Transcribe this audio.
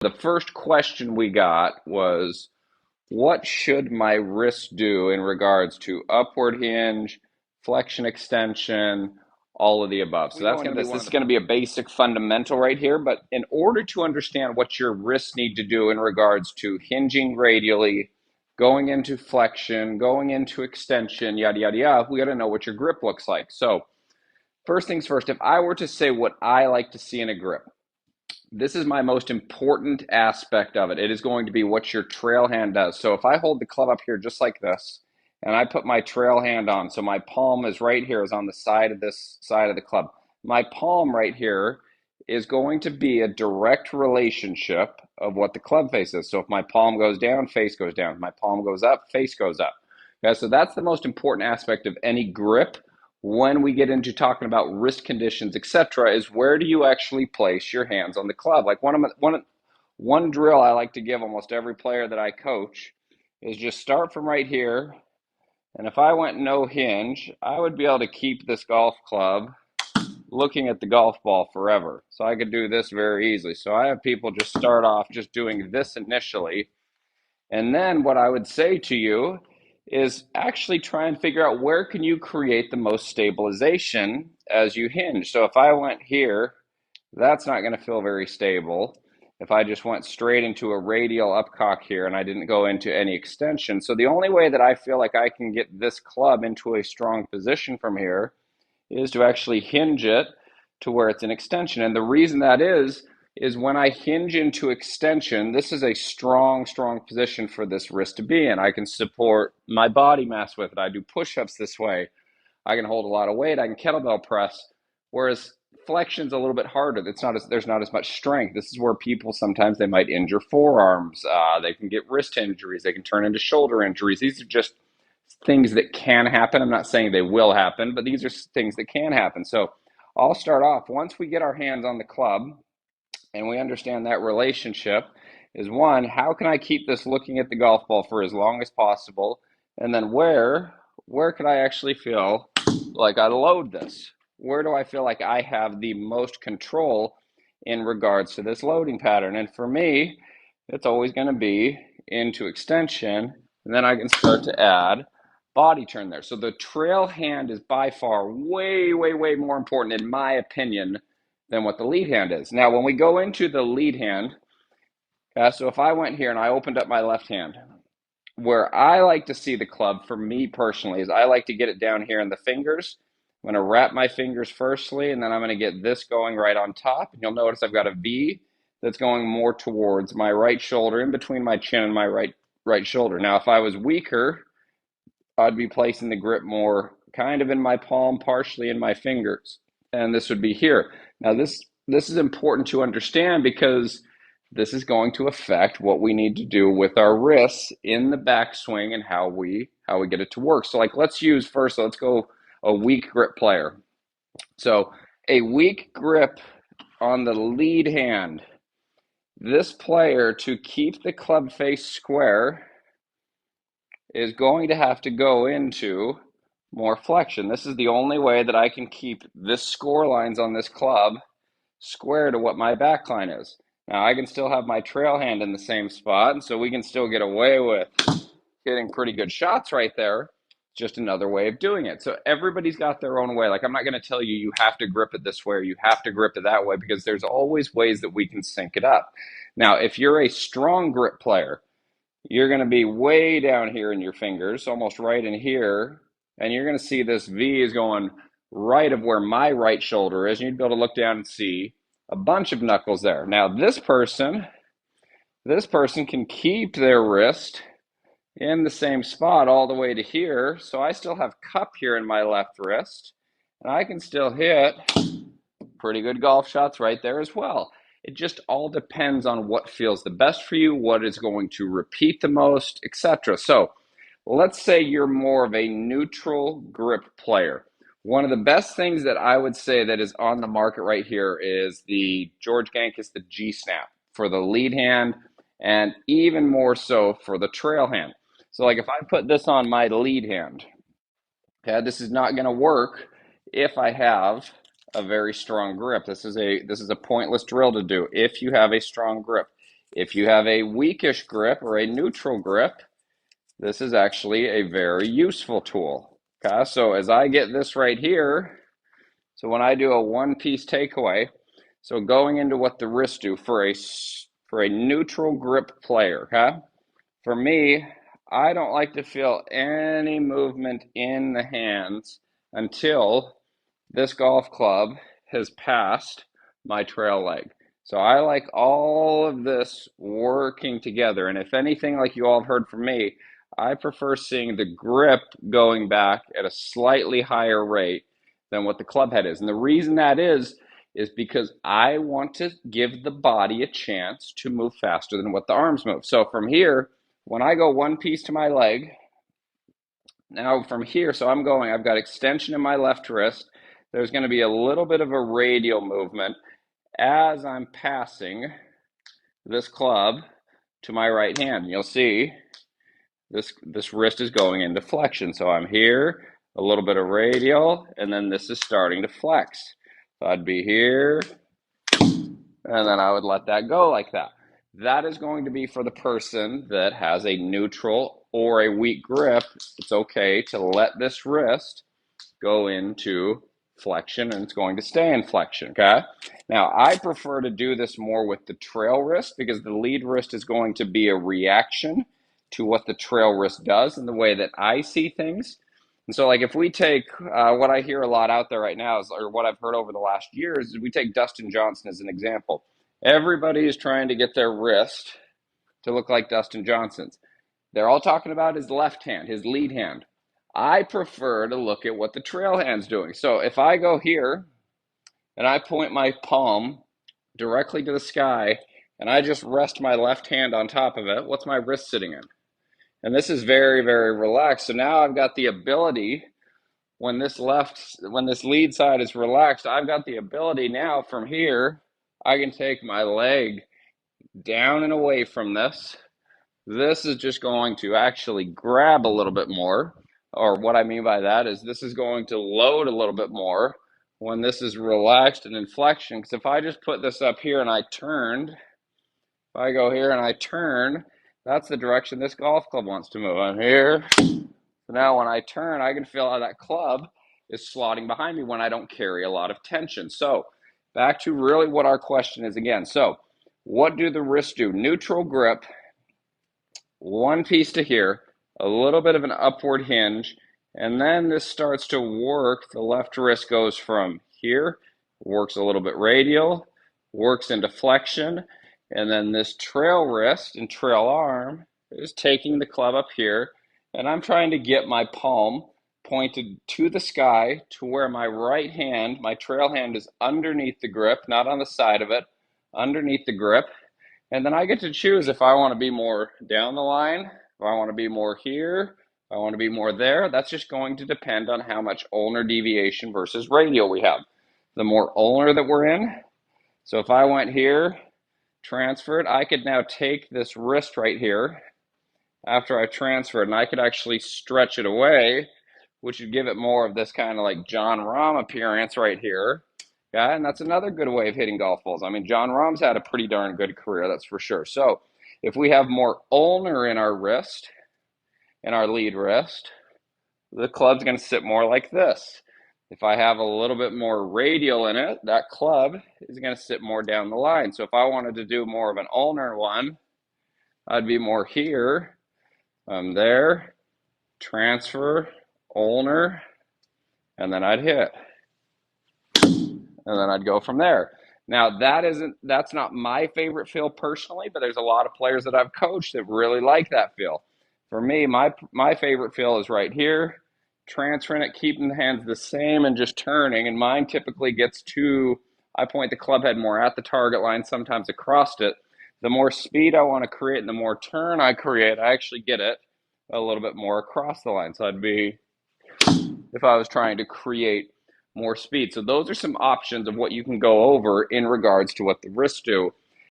The first question we got was, what should my wrist do in regards to upward hinge, flexion extension, all of the above? So that's going to be this is going to be a basic fundamental right here, but in order to understand what your wrists need to do in regards to hinging radially, going into flexion, going into extension, yada yada yada, we got to know what your grip looks like. So first things first, if I were to say what I like to see in a grip, this is my most important aspect of it. It is going to be what your trail hand does. So if I hold the club up here just like this, and I put my trail hand on, so my palm is right here, is on the side of this side of the club. My palm right here is going to be a direct relationship of what the club face is. So if my palm goes down, face goes down. If my palm goes up, face goes up. Okay, so that's the most important aspect of any grip when we get into talking about wrist conditions, etc., is where do you actually place your hands on the club? Like one drill I like to give almost every player that I coach is just start from right here, and if I went no hinge, I would be able to keep this golf club looking at the golf ball forever. So I could do this very easily. So I have people just start off just doing this initially, and then what I would say to you is actually try and figure out where can you create the most stabilization as you hinge. So if I went here, that's not going to feel very stable. If I just went straight into a radial upcock here and I didn't go into any extension. So the only way that I feel like I can get this club into a strong position from here is to actually hinge it to where it's an extension. And the reason that is when I hinge into extension, this is a strong, strong position for this wrist to be in. I can support my body mass with it. I do push-ups this way. I can hold a lot of weight. I can kettlebell press. Whereas flexion's a little bit harder. There's not as much strength. This is where people sometimes they might injure forearms. They can get wrist injuries. They can turn into shoulder injuries. These are just things that can happen. I'm not saying they will happen, but these are things that can happen. So I'll start off. Once we get our hands on the club and we understand that relationship is one, how can I keep this looking at the golf ball for as long as possible? And then where could I actually feel like I load this? Where do I feel like I have the most control in regards to this loading pattern? And for me, it's always going to be into extension, and then I can start to add body turn there. So the trail hand is by far way, way, way more important, in my opinion, than what the lead hand is. Now, when we go into the lead hand, so if I went here and I opened up my left hand, where I like to see the club for me personally is I like to get it down here in the fingers. I'm going to wrap my fingers firstly, and then I'm going to get this going right on top. And you'll notice I've got a V that's going more towards my right shoulder, in between my chin and my right shoulder. Now, if I was weaker, I'd be placing the grip more kind of in my palm, partially in my fingers, and this would be here. Now, this is important to understand because this is going to affect what we need to do with our wrists in the backswing and how we get it to work. So like let's go a weak grip player. So a weak grip on the lead hand, this player, to keep the club face square, is going to have to go into more flexion. This is the only way that I can keep this score lines on this club square to what my back line is. Now I can still have my trail hand in the same spot, and so we can still get away with getting pretty good shots right there. Just another way of doing it. So everybody's got their own way. Like I'm not going to tell you you have to grip it this way or you have to grip it that way, because there's always ways that we can sync it up. Now, if you're a strong grip player, you're going to be way down here in your fingers, almost right in here, and you're going to see this V is going right of where my right shoulder is, and you'd be able to look down and see a bunch of knuckles there. Now, this person can keep their wrist in the same spot all the way to here, so I still have cup here in my left wrist, and I can still hit pretty good golf shots right there as well. It just all depends on what feels the best for you, what is going to repeat the most, etc. So let's say you're more of a neutral grip player. One of the best things that I would say that is on the market right here is the George Gankis, the G-Snap, for the lead hand, and even more so for the trail hand. So like if I put this on my lead hand, okay, this is not going to work if I have a very strong grip. This is a pointless drill to do if you have a strong grip. If you have a weakish grip or a neutral grip, this is actually a very useful tool. Okay, so as I get this right here, so when I do a one-piece takeaway, so going into what the wrists do for a neutral grip player, okay? For me, I don't like to feel any movement in the hands until this golf club has passed my trail leg. So I like all of this working together. And if anything, like you all have heard from me, I prefer seeing the grip going back at a slightly higher rate than what the club head is. And the reason that is because I want to give the body a chance to move faster than what the arms move. So from here, when I go one piece to my leg, now from here, so I've got extension in my left wrist. There's going to be a little bit of a radial movement as I'm passing this club to my right hand. You'll see this wrist is going into flexion. So I'm here, a little bit of radial, and then this is starting to flex. So I'd be here, and then I would let that go like that. That is going to be for the person that has a neutral or a weak grip. It's okay to let this wrist go into flexion, and it's going to stay in flexion, okay? Now, I prefer to do this more with the trail wrist because the lead wrist is going to be a reaction to what the trail wrist does and the way that I see things. And so, like, if we take what I hear a lot out there right now, or what I've heard over the last year, is we take Dustin Johnson as an example. Everybody is trying to get their wrist to look like Dustin Johnson's. They're all talking about his left hand, his lead hand. I prefer to look at what the trail hand's doing. So if I go here and I point my palm directly to the sky and I just rest my left hand on top of it, what's my wrist sitting in? And this is very, very relaxed. So now I've got the ability, when this lead side is relaxed, I've got the ability now from here, I can take my leg down and away from this. This is just going to actually grab a little bit more, or what I mean by that is this is going to load a little bit more when this is relaxed and in flexion. Because if I just put this up here and I turned, if I go here and I turn, that's the direction this golf club wants to move. I'm here. So now when I turn, I can feel how that club is slotting behind me when I don't carry a lot of tension. So back to really what our question is again. So what do the wrists do? Neutral grip, one piece to here, a little bit of an upward hinge, and then this starts to work. The left wrist goes from here, works a little bit radial, works into flexion, and then this trail wrist and trail arm is taking the club up here, and I'm trying to get my palm pointed to the sky to where my right hand, my trail hand, is underneath the grip, not on the side of it, underneath the grip. And then I get to choose if I want to be more down the line, if I want to be more here, if I want to be more there. That's just going to depend on how much ulnar deviation versus radial we have. The more ulnar that we're in, so if I went here, transferred, I could now take this wrist right here after I transferred, and I could actually stretch it away, which would give it more of this kind of like John Rahm appearance right here. Yeah, and that's another good way of hitting golf balls. I mean, John Rahm's had a pretty darn good career, that's for sure. So if we have more ulnar in our wrist, in our lead wrist, the club's going to sit more like this. If I have a little bit more radial in it, that club is going to sit more down the line. So if I wanted to do more of an ulnar one, I'd be more here, there, transfer, ulnar, and then I'd hit. And then I'd go from there. Now that's not my favorite feel personally, but there's a lot of players that I've coached that really like that feel. For me, my favorite feel is right here, transferring it, keeping the hands the same and just turning. And mine typically gets I point the club head more at the target line, sometimes across it. The more speed I want to create and the more turn I create, I actually get it a little bit more across the line. So I'd be, if I was trying to create more speed. So those are some options of what you can go over in regards to what the wrists do